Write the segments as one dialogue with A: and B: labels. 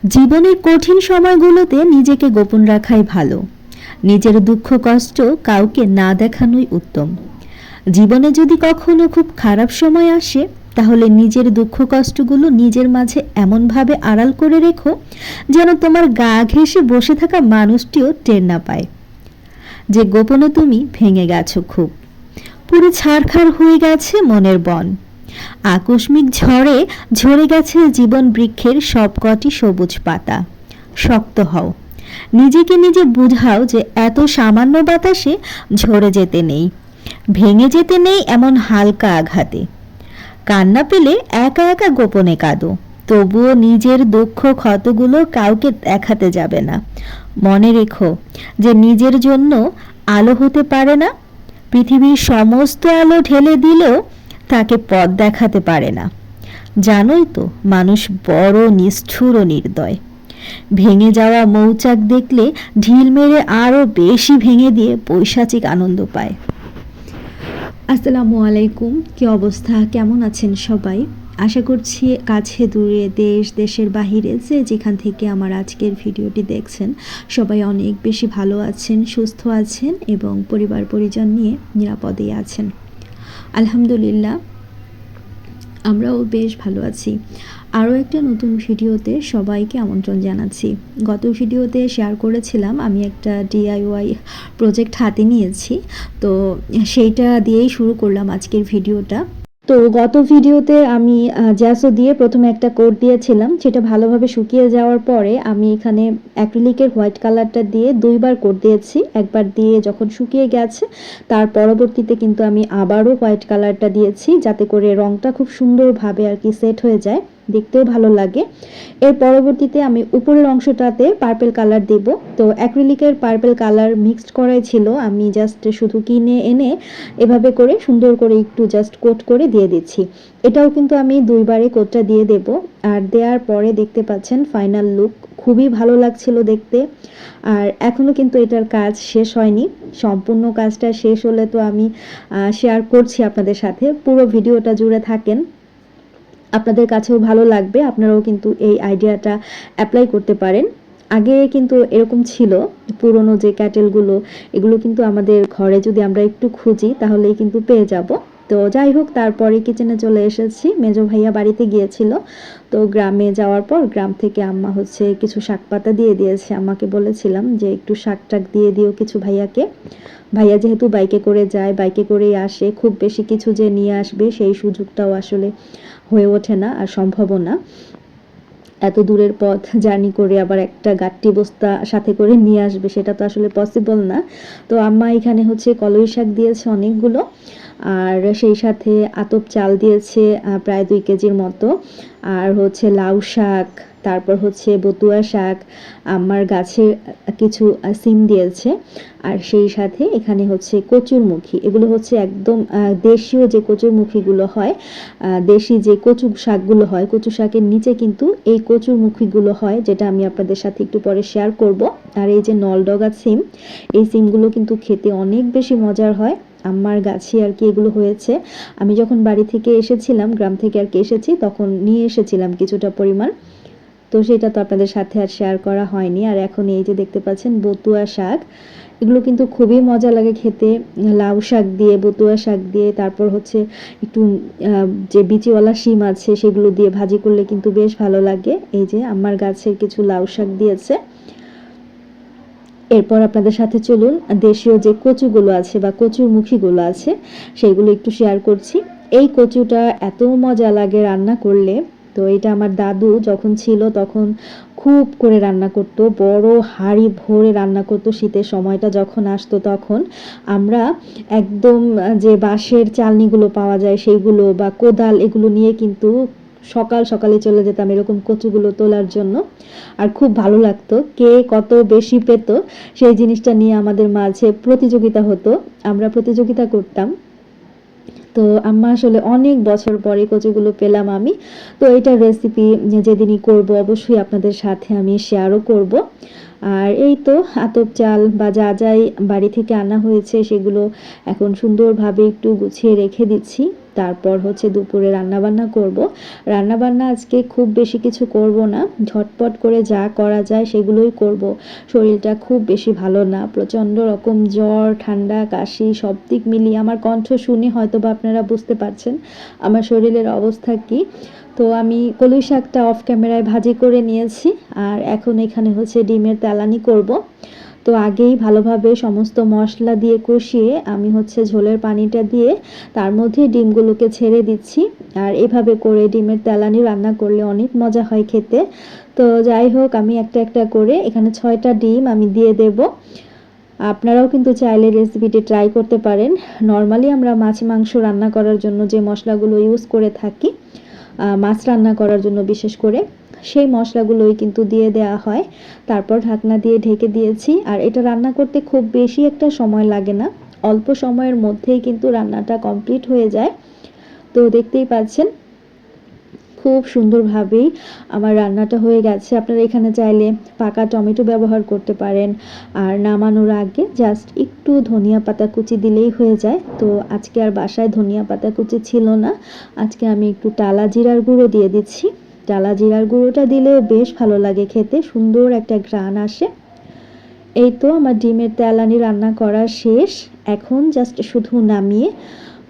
A: জীবনের কঠিন সময়গুলোতে নিজেকে গোপন রাখাই ভালো। নিজের দুঃখ কষ্ট কাউকে না দেখানোই উত্তম। জীবনে যদি কখনো খুব খারাপ সময় আসে, তাহলে নিজের দুঃখ কষ্টগুলো নিজের মাঝে এমনভাবে আড়াল করে রেখো যেন তোমার গা ঘেঁষে বসে থাকা মানুষটিও টের না পায় যে গোপনে তুমি ভেঙে গেছো খুব। পুরো ছারখার হয়ে গেছে মনের বন। আকস্মিক ঝড়ে ঝরে গেছে জীবন বৃক্ষের সবকটি সবুজ পাতা। শক্ত হও, নিজেকে নিজে বুঝাও যে এত সামান্য বাতাসে ঝরে যেতে নেই, ভেঙে যেতে নেই এমন হালকা আঘাতে। কান্না পেলে একা একা গোপনে কাঁদো, তবুও নিজের দুঃখ ক্ষতগুলো কাউকে দেখাতে যাবে না। মনে রেখো যে নিজের জন্য আলো হতে পারে না, পৃথিবীর সমস্ত আলো ঢেলে দিলেও তাকে পথ দেখাতে পারে না। জানোই তো মানুষ বড় নিষ্ঠুর ও নির্দয়। ভেঙে যাওয়া মৌচাক দেখলে ঢিল মেরে আরো বেশি ভেঙে দিয়ে পৈশাচিক আনন্দ পায়। আসসালামু আলাইকুম, কি অবস্থা, কেমন আছেন সবাই? আশা করছি কাছে দূরে দেশ দেশের বাহিরে যে যেখান থেকে আমার আজকের ভিডিওটি দেখছেন সবাই অনেক বেশি ভালো আছেন, সুস্থ আছেন এবং পরিবার পরিজন নিয়ে নিরাপদেই আছেন। আলহামদুলিল্লাহ, আমরাও বেশ ভালো আছি। আরও একটা নতুন ভিডিওতে সবাইকে আমন্ত্রণ জানাচ্ছি। গত ভিডিওতে শেয়ার করেছিলাম আমি একটা ডিআইওয়াই প্রজেক্ট হাতে নিয়েছি, তো সেইটা দিয়েই শুরু করলাম আজকের ভিডিওটা। তো গত ভিডিওতে আমি জ্যাসো দিয়ে প্রথমে একটা কোট দিয়েছিলাম, সেটা ভালোভাবে শুকিয়ে যাওয়ার পরে আমি এখানে অ্যাক্রিলিকের হোয়াইট কালারটা দিয়ে দুইবার কোট দিয়েছি। একবার দিয়ে যখন শুকিয়ে গেছে তার পরবর্তীতে কিন্তু আমি আবারও হোয়াইট কালারটা দিয়েছি, যাতে করে রংটা খুব সুন্দরভাবে আর কি সেট হয়ে যায়, দেখতেও ভালো লাগে। এর পরবর্তীতে আমি উপরের অংশটাতে পার্পেল কালার দেব। তো অ্যাক্রিলিকের পার্পেল কালার মিক্সড করাই ছিল, আমি জাস্ট শুধু কিনে এনে এভাবে করে সুন্দর করে একটু জাস্ট কোট করে দিয়ে দিচ্ছি। এটাও কিন্তু আমি দুইবারে কোটটা দিয়ে দেব। আর দেওয়ার পরে দেখতে পাচ্ছেন ফাইনাল লুক খুবই ভালো লাগছিল দেখতে। আর এখনও কিন্তু এটার কাজ শেষ হয়নি, সম্পূর্ণ কাজটা শেষ হলে তো আমি শেয়ার করছি আপনাদের সাথে। পুরো ভিডিওটা জুড়ে থাকেন, আপনাদের কাছেও ভালো লাগবে, আপনারাও কিন্তু এই আইডিয়াটা অ্যাপ্লাই করতে পারেন। আগে কিন্তু এরকম ছিল, পুরনো যে ক্যাটেলগুলো এগুলো কিন্তু আমাদের ঘরে যদি আমরা একটু খুঁজি তাহলেই কিন্তু পেয়ে যাব। তো যাই হোক, তারপরে কিচেনে চলে এসেছি, মেজো ভাইয়া বাড়িতে গিয়েছিল। তো গ্রামে যাওয়ার পর গ্রাম থেকে আম্মা কিছু শাক পাতা দিয়ে দিয়েছে। আম্মাকে বলেছিলাম যে একটু শাক টাক দিয়ে দিও কিছু ভাইয়াকে। ভাইয়া যেহেতু বাইকে করে যায়, বাইকে করেই আসে, খুব বেশি কিছু যে নিয়ে আসবে সেই সুযোগটাও আসলে হয়ে ওঠে না আর সম্ভবও না। এত দূরের পথ জার্নি করে আবার একটা গাট্টি বস্তা সাথে করে নিয়ে আসবে, সেটা তো আসলে পসিবল না। তো আম্মা এখানে কলই শাক দিয়েছে অনেকগুলো, আর সেই সাথে আতপ চাল দিয়েছে প্রায় 2 কেজির মতো, আর লাউ শাক, তারপর বতুয়া শাক, আমার গাছের কিছু সিম দিয়েছে, আর সেই সাথে এখানে কচুরমুখী। এগুলো একদম দেশীয় যে কচুরমুখীগুলো হয়, দেশি যে কচু শাকগুলো হয়, কচু শাকের নিচে কিন্তু এই কচুরমুখীগুলো হয়, যেটা আমি আপনাদের সাথে একটু পরে শেয়ার করব। আর এই যে নলডগা সিম, এই সিমগুলো কিন্তু খেতে অনেক বেশি মজার হয়। আমার গাছে আর কি এগুলো হয়েছে, আমি যখন বাড়ি থেকে এসেছিলাম, গ্রাম থেকে আর কি এসেছি, তখন নিয়ে এসেছিলাম কিছুটা পরিমাণ। তো সেটা তো আপনাদের সাথে আর শেয়ার করা হয়নি। আর এখন এই যে দেখতে পাচ্ছেন বতুয়া শাক, এগুলো কিন্তু খুবই মজা লাগে খেতে, লাউ শাক দিয়ে, বতুয়া শাক দিয়ে, তারপর একটু যে বিচিওয়ালা শিম আছে সেগুলো দিয়ে ভাজি করলে কিন্তু বেশ ভালো লাগে। এই যে আমার গাছের কিছু লাউ শাক দিয়েছে। এরপর আপনাদের সাথে চলুন দেশীয় যে কচুগুলো আছে বা কচুর মুখীগুলো আছে সেইগুলো একটু শেয়ার করছি। এই কচুটা এত মজা লাগে রান্না করলে। তো এটা আমার দাদু যখন ছিল তখন খুব করে রান্না করতো, বড় হাঁড়ি ভরে রান্না করতো। শীতের সময়টা যখন আসতো তখন আমরা একদম যে বাঁশের চালনিগুলো পাওয়া যায় সেইগুলো বা কোদাল এগুলো নিয়ে কিন্তু সকাল সকালে চলে যেতাম এরকম কচুগুলো তোলার জন্য। আর খুব ভালো লাগতো, কে কত বেশি পেত সেই জিনিসটা নিয়ে আমাদের মাঝে প্রতিযোগিতা হতো, আমরা প্রতিযোগিতা করতাম। তো আম্মা অনেক বছর পরে কচুগুলো পেলাম আমি। তো এটার রেসিপি যেদিনই করব অবশ্যই আপনাদের সাথে আমি শেয়ারও করব। আর এই তো আতপ চাল বা যা যাই বাড়ি থেকে আনা হয়েছে সেগুলো এখন সুন্দরভাবে একটু গুছিয়ে রেখে দিচ্ছি। তারপর হচ্ছে দুপুরে রান্নাবান্না করব। রান্নাবান্না আজকে খুব বেশি কিছু করব না, ঝটপট করে যা করা যায় সেগুলোই করব। শরীরটা খুব বেশি ভালো না, প্রচণ্ড রকম জ্বর, ঠান্ডা, কাশি সব দিক মিলিয়ে আমার কণ্ঠ শুনে হয়তো বা আপনারা বুঝতে পারছেন আমার শরীরের অবস্থা কী। তো আমি কলই শাকটা অফ ক্যামেরায় ভাজি করে নিয়েছি, আর এখন এখানে হচ্ছে ডিমের তেলানি করব। তো আগেই ভালোভাবে সমস্ত মশলা দিয়ে কষিয়ে আমি হচ্ছে ঝোলের পানিটা দিয়ে তার মধ্যে ডিমগুলোকে ছেড়ে দিচ্ছি। আর এভাবে করে ডিমের তেলানি রান্না করলে অনেক মজা হয় খেতে। তো যাই হোক, আমি একটা একটা করে এখানে 6টা ডিম আমি দিয়ে দেব। আপনারাও কিন্তু চাইলে রেসিপিটি ট্রাই করতে পারেন। নর্মালি আমরা মাছ মাংস রান্না করার জন্য যে মশলাগুলো ইউজ করে থাকি, মাছ রান্না করার জন্য বিশেষ করে, সেই মশলাগুলোই কিন্তু দিয়ে দেওয়া হয়। তারপর ঢাকনা দিয়ে ঢেকে দিয়েছি। আর এটা রান্না করতে খুব বেশি একটা সময় লাগে না, অল্প সময়ের মধ্যেই কিন্তু রান্নাটা কমপ্লিট হয়ে যায়। তো দেখতেই পাচ্ছেন খুব সুন্দরভাবেই আমার রান্নাটা হয়ে গেছে। আপনারা এখানে চাইলে পাকা টমেটো ব্যবহার করতে পারেন। আর নামানোর আগে জাস্ট একটু ধনিয়া পাতা কুচি দিলেই হয়ে যায়। তো আজকে আর বাসায় ধনিয়া পাতা কুচি ছিল না, আজকে আমি একটু টালা জিরার গুঁড়ো দিয়ে দিচ্ছি। টালা জিরার গুঁড়োটা দিলেও বেশ ভালো লাগে খেতে, সুন্দর একটা ঘ্রাণ আসে। এই তো আমার ডিমের তেলানি রান্না করা শেষ, এখন জাস্ট শুধু নামিয়ে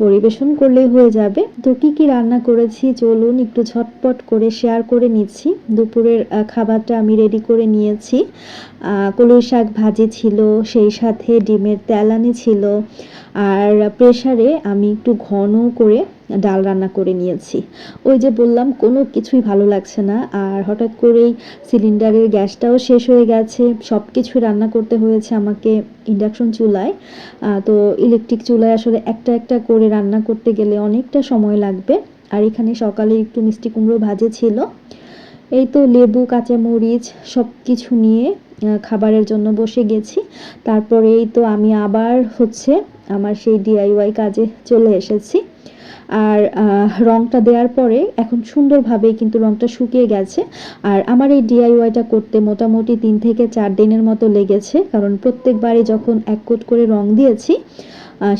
A: পরিবেশন করলেই হয়ে যাবে। তো কী রান্না করেছি চলুন একটু ঝটপট করে শেয়ার করে নিচ্ছি। দুপুরের খাবারটা আমি রেডি করে নিয়েছি। কলই শাক ভাজি ছিল, সেই সাথে ডিমের তেলানি ছিল, আর প্রেসারে আমি একটু ঘন করে ডাল রান্না করে নিয়েছি। ওই যে বললাম কোনো কিছুই ভালো লাগছে না, আর হঠাৎ করেই সিলিন্ডারের গ্যাসটাও শেষ হয়ে গেছে, সব কিছুই রান্না করতে হয়েছে আমাকে ইন্ডাকশন চুলায়। তো ইলেকট্রিক চুলায় আসলে একটা একটা করে রান্না করতে গেলে অনেকটা সময় লাগবে। আর এখানে সকালে একটু মিষ্টি কুমড়ো ভাজি ছিল। এই তো লেবু, কাঁচামরিচ সব কিছু নিয়ে খাবারের জন্য বসে গেছি। তারপরে এই তো আমি আবার হচ্ছে আমার সেই ডিআইওয়াই কাজে চলে এসেছি। আর রংটা দেওয়ার পরে এখন সুন্দরভাবে কিন্তু রংটা শুকিয়ে গেছে। আর আমার এই ডিআইওয়াইটা করতে মোটামুটি 3 থেকে 4 দিনের মতো লেগেছে, কারণ প্রত্যেকবারই যখন এক কোট করে রং দিয়েছি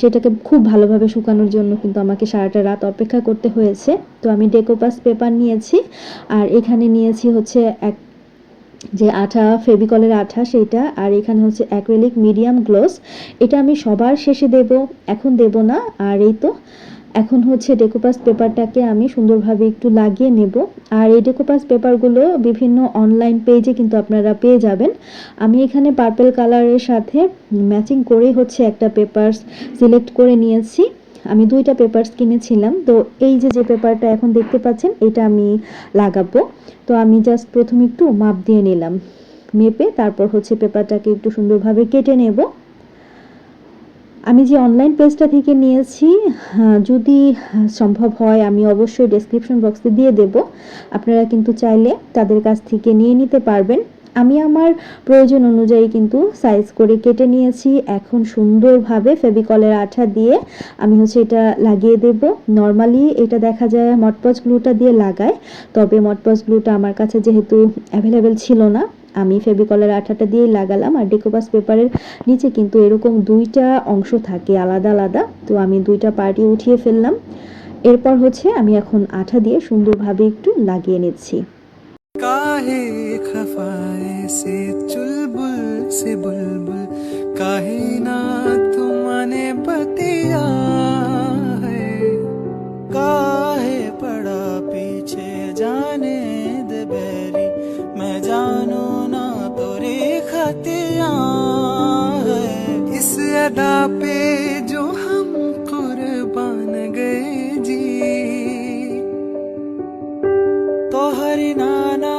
A: সেটাকে খুব ভালোভাবে শুকানোর জন্য কিন্তু আমাকে সারাটা রাত অপেক্ষা করতে হয়েছে। তো আমি ডেকোপাস পেপার নিয়েছি, আর এখানে নিয়েছি হচ্ছে এক যে আঠা, ফেভিকলের আঠা সেইটা, আর এখানে হচ্ছে অ্যাক্রিলিক মিডিয়াম গ্লস। এটা আমি সবার শেষে দেব, এখন দেব না। আর এই তো এখন হচ্ছে ডেকোপাস পেপারটাকে আমি সুন্দরভাবে একটু লাগিয়ে নেব। আর এই ডেকোপাস পেপারগুলো বিভিন্ন অনলাইন পেজে কিন্তু আপনারা পেয়ে যাবেন। আমি এখানে পার্পল কালারের সাথে ম্যাচিং করে হচ্ছে একটা পেপারস সিলেক্ট করে নিয়েছি। আমি 2টা পেপারস কিনেছিলাম। তো এই যে পেপারটা এখন দেখতে পাচ্ছেন এটা আমি লাগাবো। তো আমি জাস্ট প্রথমে একটু মাপ দিয়ে নিলাম, মেপে তারপর হচ্ছে পেপারটাকে একটু সুন্দরভাবে কেটে নেব। আমি যে অনলাইন পেজটা থেকে নিয়েছি, যদি সম্ভব হয় আমি অবশ্যই ডেসক্রিপশন বক্সে দিয়ে দেব, আপনারা কিন্তু চাইলে তাদের কাছ থেকে নিয়ে নিতে পারবেন। আমি আমার প্রয়োজন অনুযায়ী কিন্তু সাইজ করে কেটে নিয়েছি। এখন সুন্দরভাবে ফেভিকলের আঠা দিয়ে আমি হচ্ছে এটা লাগিয়ে দেব। নর্মালি এটা দেখা যায় মটপজ গ্লুটা দিয়ে লাগায়, তবে মটপজ গ্লুটা আমার কাছে যেহেতু অ্যাভেলেবেল ছিল না, আমি ফেভিকলের আঠাটা দিয়ে লাগালাম। আর ডেকোপাস পেপারের নিচে কিন্তু এরকম 2টা অংশ থাকে আলাদা আলাদা, তো আমি 2টা পার্টি উঠিয়ে ফেললাম। এরপর হচ্ছে আমি এখন আঠা দিয়ে সুন্দরভাবে একটু লাগিয়ে নিচ্ছি।
B: काहे खफाए से चुलबुल से बुलबुल काहे ना तुमने बतिया है काहे पड़ा पीछे जाने दे बैरी मैं जानू ना तोरी खतिया है इस अदा पे जो हम कुर्बान गए जी तो हरि नाना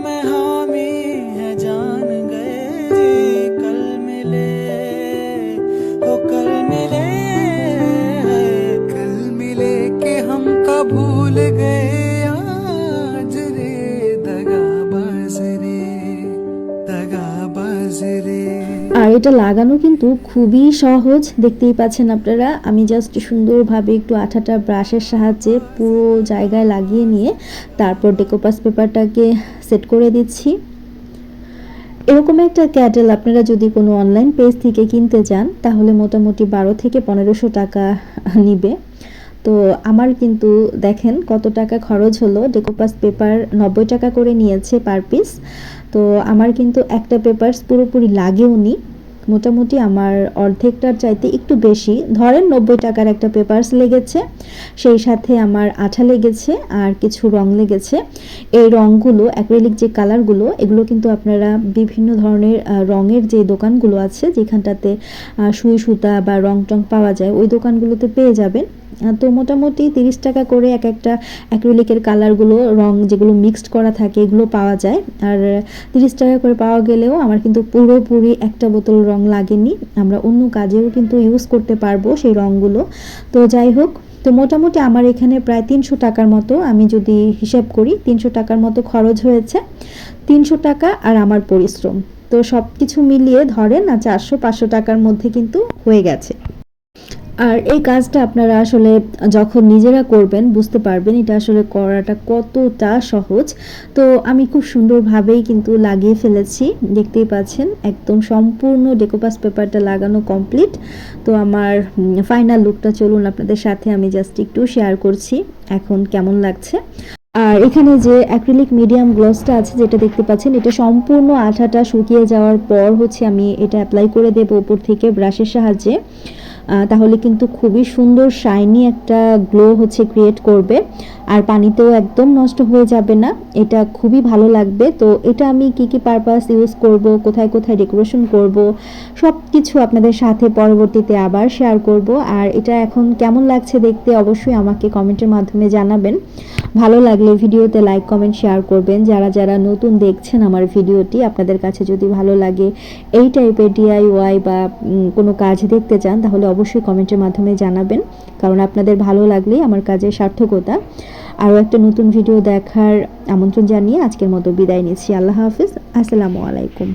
B: में हामी है जान गए जी कल मिले के हम का भूल गए आज रे दगाबाज रे
A: আর এটা লাগানো কিন্তু খুবই সহজ, দেখতেই পাচ্ছেন আপনারা। আমি জাস্ট সুন্দরভাবে একটু আঠাটা ব্রাশের সাহায্যে পুরো জায়গায় লাগিয়ে নিয়ে তারপর ডেকোপাস পেপারটাকে সেট করে দিচ্ছি। এরকম একটা ক্যাটেল আপনারা যদি কোনো অনলাইন পেজ থেকে কিনতে চান তাহলে মোটামুটি 12 থেকে 1500 টাকা নিবে। তো আমার কিন্তু দেখেন কত টাকা খরচ হলো। ডেকোপাস পেপার 90 টাকা করে নিয়েছে পার পিস। তো আমার কিন্তু একটা পেপারস পুরোপুরি লাগেওনি, মোটামুটি আমার অর্ধেকটার চাইতে একটু বেশি, ধরেন 90 টাকার একটা পেপারস লেগেছে, সেই সাথে আমার আঠা লেগেছে আর কিছু রং লেগেছে। এই রঙগুলো অ্যাক্রিলিক যে কালারগুলো এগুলো কিন্তু আপনারা বিভিন্ন ধরনের রঙের যে দোকানগুলো আছে যেখানটাতে সুই সুতা বা রং টং পাওয়া যায় ওই দোকানগুলোতে পেয়ে যাবেন। তো মোটামুটি 30 টাকা করে এক একটা অ্যাক্রিলিকের কালারগুলো রং যেগুলো মিক্সড করা থাকে এগুলো পাওয়া যায়। আর 30 টাকা করে পাওয়া গেলেও আমার কিন্তু পুরোপুরি একটা বোতল রং লাগেনি, আমরা অন্য কাজেও কিন্তু ইউজ করতে পারবো সেই রঙগুলো। তো যাই হোক, তো মোটামুটি আমার এখানে প্রায় 300 টাকার মতো, আমি যদি হিসাব করি 300 টাকার মতো খরচ হয়েছে। 300 টাকা আর আমার পরিশ্রম, তো সব কিছু মিলিয়ে ধরেন 400-500 টাকার মধ্যে কিন্তু হয়ে গেছে। আর এই কাজটা আপনারা আসলে যখন নিজেরা করবেন বুঝতে পারবেন এটা আসলে করাটা কতটা সহজ। তো আমি খুব সুন্দরভাবেই কিন্তু লাগিয়ে ফেলেছি, দেখতেই পাচ্ছেন একদম সম্পূর্ণ ডেকোপাস পেপারটা লাগানো কমপ্লিট। তো আমার ফাইনাল লুকটা চলুন আপনাদের সাথে আমি জাস্ট একটু শেয়ার করছি এখন কেমন লাগছে। আর এখানে যে অ্যাক্রিলিক মিডিয়াম গ্লসটা আছে যেটা দেখতে পাচ্ছেন, এটা সম্পূর্ণ আঠাটা শুকিয়ে যাওয়ার পর হচ্ছে আমি এটা অ্যাপ্লাই করে দেবো উপর থেকে ব্রাশের সাহায্যে। তাহলে কিন্তু খুবই সুন্দর শাইনি একটা গ্লো হচ্ছে ক্রিয়েট করবে, আর পানিতেও একদম নষ্ট হয়ে যাবে না, এটা খুবই ভালো লাগবে। তো এটা আমি কি কি পারপাস ইউজ করব, কোথায় কোথায় ডেকোরেশন করব, সব কিছু আপনাদের সাথে পরবর্তীতে আবার শেয়ার করব। আর এটা এখন কেমন লাগছে দেখতে অবশ্যই আমাকে কমেন্টের মাধ্যমে জানাবেন। ভালো লাগলে ভিডিওতে লাইক কমেন্ট শেয়ার করবেন। যারা যারা নতুন দেখছেন আমার ভিডিওটি, আপনাদের কাছে যদি ভালো লাগে এই টাইপের ডিআইওয়াই বা কোনো কাজ দেখতে চান তাহলে অবশ্যই কমেন্টের মাধ্যমে জানাবেন, কারণ আপনাদের ভালো লাগলেই আমার কাজের সার্থকতা। আরও একটা নতুন ভিডিও দেখার আমন্ত্রণ জানিয়ে আজকের মতো বিদায় নিচ্ছি। আল্লাহ হাফিজ, আসসালামু আলাইকুম।